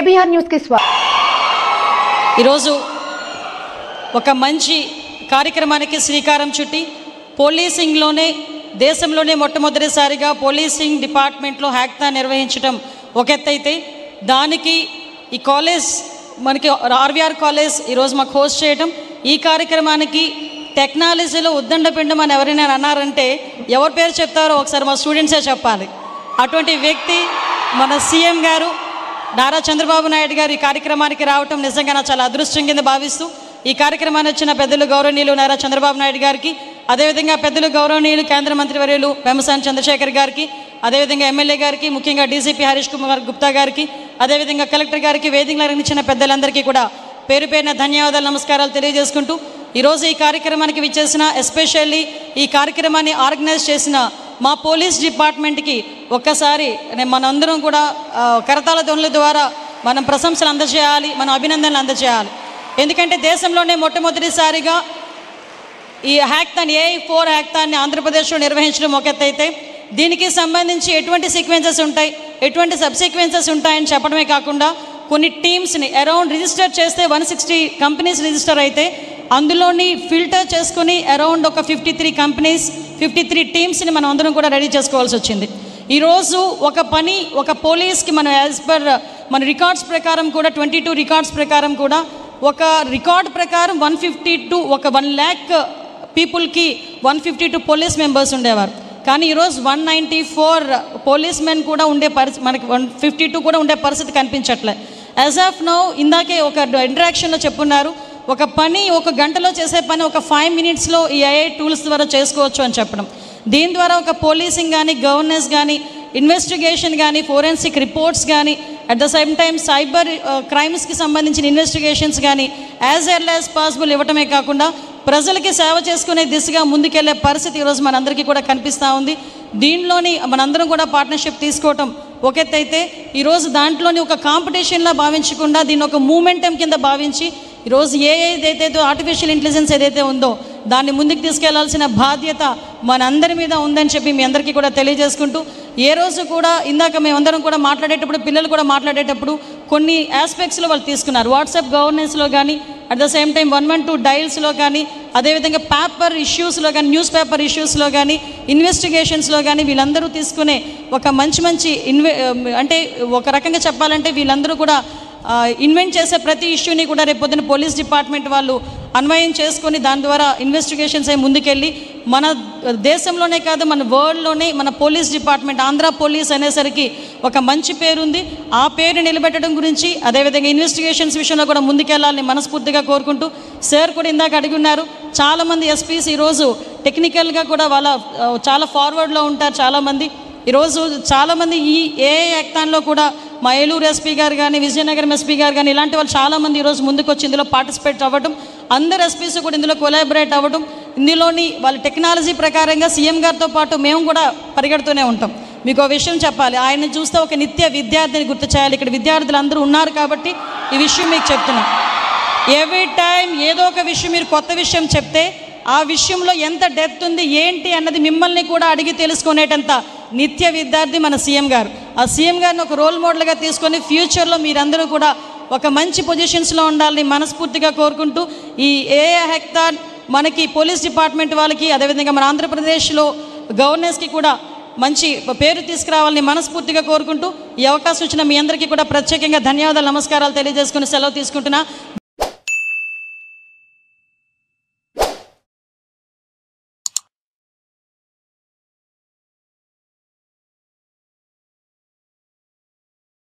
KBR news కి స్వాగతం। ఈరోజు ఒక మంచి కార్యక్రమానికి శ్రీకారం చుట్టి పోలీసింగ్లోనే దేశంలోనే మొట్టమొదటిసారిగా పోలీసింగ్ డిపార్ట్మెంట్లో హ్యాకథాన్ నిర్వహించడం ఒక ఎత్తైతే దానికి ఈ కాలేజ్ మనకి ఆర్వీఆర్ కాలేజ్ ఈరోజు మాకు హోస్ట్ చేయడం ఈ కార్యక్రమానికి టెక్నాలజీలో ఉద్దండపిండం అని ఎవరైనా అన్నారంటే ఎవరి పేరు చెప్తారో ఒకసారి మా స్టూడెంట్సే చెప్పాలి। అటువంటి వ్యక్తి మన సీఎం గారు నారా చంద్రబాబు నాయుడు గారు ఈ కార్యక్రమానికి రావటం నిజంగా నా చాలా అదృష్టం కింద భావిస్తూ ఈ కార్యక్రమాన్ని వచ్చిన పెద్దలు గౌరవనీయులు నారా చంద్రబాబు నాయుడు గారికి, అదేవిధంగా పెద్దలు గౌరవనీయులు కేంద్ర మంత్రివర్యులు పెమ్మసాని చంద్రశేఖర్ గారికి, అదేవిధంగా ఎమ్మెల్యే గారికి, ముఖ్యంగా డీసీపీ హరీష్ కుమార్ గుప్తా గారికి, అదేవిధంగా కలెక్టర్ గారికి, వేదికలు అలంకరించిన పెద్దలందరికీ కూడా పేరు పేరున ధన్యవాదాలు నమస్కారాలు తెలియజేసుకుంటూ ఈరోజు ఈ కార్యక్రమానికి విచ్చేసిన ఎస్పెషల్లీ ఈ కార్యక్రమాన్ని ఆర్గనైజ్ చేసిన మా పోలీస్ డిపార్ట్మెంట్కి ఒక్కసారి మనందరం కూడా కరతాళ ధ్వనుల ద్వారా మనం ప్రశంసలు అందజేయాలి, మనం అభినందనలు అందజేయాలి। ఎందుకంటే దేశంలోనే మొట్టమొదటిసారిగా ఈ హ్యాకథాన్ AI4 హ్యాకథాన్ని ఆంధ్రప్రదేశ్లో నిర్వహించడం ఒక ఎత్తైతే దీనికి సంబంధించి ఎటువంటి సీక్వెన్సెస్ ఉంటాయి, ఎటువంటి సబ్ సీక్వెన్సెస్ ఉంటాయని చెప్పడమే కాకుండా కొన్ని టీమ్స్ని అరౌండ్ రిజిస్టర్ చేస్తే 160 కంపెనీస్ రిజిస్టర్ అయితే అందులోని ఫిల్టర్ చేసుకుని అరౌండ్ ఒక 53 కంపెనీస్ 53 టీమ్స్ని మనం అందరం కూడా రెడీ చేసుకోవాల్సి వచ్చింది। ఈరోజు ఒక పోలీస్కి మనం యాజ్ పర్ మన రికార్డ్స్ ప్రకారం కూడా 22 రికార్డ్స్ ప్రకారం కూడా ఒక రికార్డ్ ప్రకారం 1 lakh పీపుల్కి 152 పోలీస్ మెంబర్స్ ఉండేవారు, కానీ ఈరోజు 194 పోలీస్ మెన్ కూడా ఉండే పరిస్థితి, మనకి 152 కూడా ఉండే పరిస్థితి కనిపించట్లే। యాజ్ ఆఫ్ నౌ ఇందాకే ఒక ఇంటరాక్షన్లో చెప్పున్నారు, ఒక పని ఒక గంటలో చేసే పని ఒక 5 minutesలో ఈ AI టూల్స్ ద్వారా చేసుకోవచ్చు అని చెప్పడం, దీని ద్వారా ఒక పోలీసింగ్ కానీ గవర్నెన్స్ కానీ ఇన్వెస్టిగేషన్ కానీ ఫోరెన్సిక్ రిపోర్ట్స్ కానీ at the same time cyber క్రైమ్స్కి సంబంధించిన ఇన్వెస్టిగేషన్స్ కానీ యాజ్ ఎర్లీ యాజ్ పాసిబుల్ ఇవ్వటమే కాకుండా ప్రజలకి సేవ చేసుకునే దిశగా ముందుకెళ్లే పరిస్థితి ఈరోజు మనందరికీ కూడా కనిపిస్తూ ఉంది। దీనిలోని మనందరం కూడా పార్ట్నర్షిప్ తీసుకోవటం ఒక ఎత్తైతే ఈరోజు దాంట్లోని ఒక కాంపిటీషన్లా భావించకుండా దీన్ని ఒక మూమెంటం కింద భావించి ఈరోజు ఏదైతే ఆర్టిఫిషియల్ ఇంటెలిజెన్స్ ఏదైతే ఉందో దాన్ని ముందుకు తీసుకెళ్లాల్సిన బాధ్యత మనందరి మీద ఉందని చెప్పి మీ అందరికీ కూడా తెలియజేసుకుంటూ ఏ రోజు కూడా ఇందాక మేమందరం కూడా మాట్లాడేటప్పుడు పిల్లలు కూడా మాట్లాడేటప్పుడు కొన్ని ఆస్పెక్ట్స్లో వాళ్ళు తీసుకున్నారు, వాట్సాప్ గవర్నెన్స్లో కానీ అట్ ద సేమ్ టైం 112 డైల్స్లో కానీ అదేవిధంగా పేపర్ ఇష్యూస్లో కానీ న్యూస్ పేపర్ ఇష్యూస్లో కానీ ఇన్వెస్టిగేషన్స్లో కానీ వీళ్ళందరూ తీసుకునే ఒక మంచి అంటే ఒక రకంగా చెప్పాలంటే వీళ్ళందరూ కూడా ఇన్వెంట్ చేసే ప్రతి ఇష్యూని కూడా రేపొద్దున పోలీస్ డిపార్ట్మెంట్ వాళ్ళు అన్వయం చేసుకొని దాని ద్వారా ఇన్వెస్టిగేషన్స్ అయి ముందుకెళ్ళి మన దేశంలోనే కాదు మన వరల్డ్లోనే మన పోలీస్ డిపార్ట్మెంట్ ఆంధ్ర పోలీస్ అనేసరికి ఒక మంచి పేరు ఉంది, ఆ పేరు నిలబెట్టడం గురించి అదేవిధంగా ఇన్వెస్టిగేషన్స్ విషయంలో కూడా ముందుకెళ్ళాలని మనస్ఫూర్తిగా కోరుకుంటూ సార్ కూడా ఇందాక అడిగి ఉన్నారు, చాలామంది ఎస్పీస్ ఈరోజు టెక్నికల్గా కూడా వాళ్ళ చాలా ఫార్వర్డ్లో ఉంటారు చాలామంది, ఈరోజు చాలామంది ఈ AI హ్యాకథాన్లో కూడా మా ఏలూరు ఎస్పీ గారు కానీ విజయనగరం ఎస్పీ గారు కానీ ఇలాంటి వాళ్ళు చాలామంది ఈరోజు ముందుకు వచ్చి ఇందులో పార్టిసిపేట్ అవ్వడం, అందరు ఎస్పీస్ కూడా ఇందులో కొలాబరేట్ అవ్వడం, ఇందులోని వాళ్ళ టెక్నాలజీ ప్రకారంగా సీఎం గారితో పాటు మేము కూడా పరిగెడుతూనే ఉంటాం। మీకు ఒక విషయం చెప్పాలి, ఆయన చూస్తే ఒక నిత్య విద్యార్థిని గుర్తు చేయాలి, ఇక్కడ విద్యార్థులు అందరూ ఉన్నారు కాబట్టి ఈ విషయం మీకు చెప్తున్నాం। ఎవ్రీ టైం ఏదో ఒక విషయం మీరు కొత్త విషయం చెప్తే ఆ విషయంలో ఎంత డెప్త్ ఉంది ఏంటి అన్నది మిమ్మల్ని కూడా అడిగి తెలుసుకునేటంత నిత్య విద్యార్థి మన సీఎం గారు। ఆ సీఎం గారిని ఒక రోల్ మోడల్గా తీసుకొని ఫ్యూచర్లో మీరందరూ కూడా ఒక మంచి పొజిషన్స్లో ఉండాలని మనస్ఫూర్తిగా కోరుకుంటూ ఈ AI హ్యాకథాన్ మనకి పోలీస్ డిపార్ట్మెంట్ వాళ్ళకి అదేవిధంగా మన ఆంధ్రప్రదేశ్లో గవర్నెన్స్కి కూడా మంచి పేరు తీసుకురావాలని మనస్ఫూర్తిగా కోరుకుంటూ ఈ అవకాశం ఇచ్చిన మీ అందరికీ కూడా ప్రత్యేకంగా ధన్యవాదాలు నమస్కారాలు తెలియజేసుకుని సెలవు తీసుకుంటున్నా।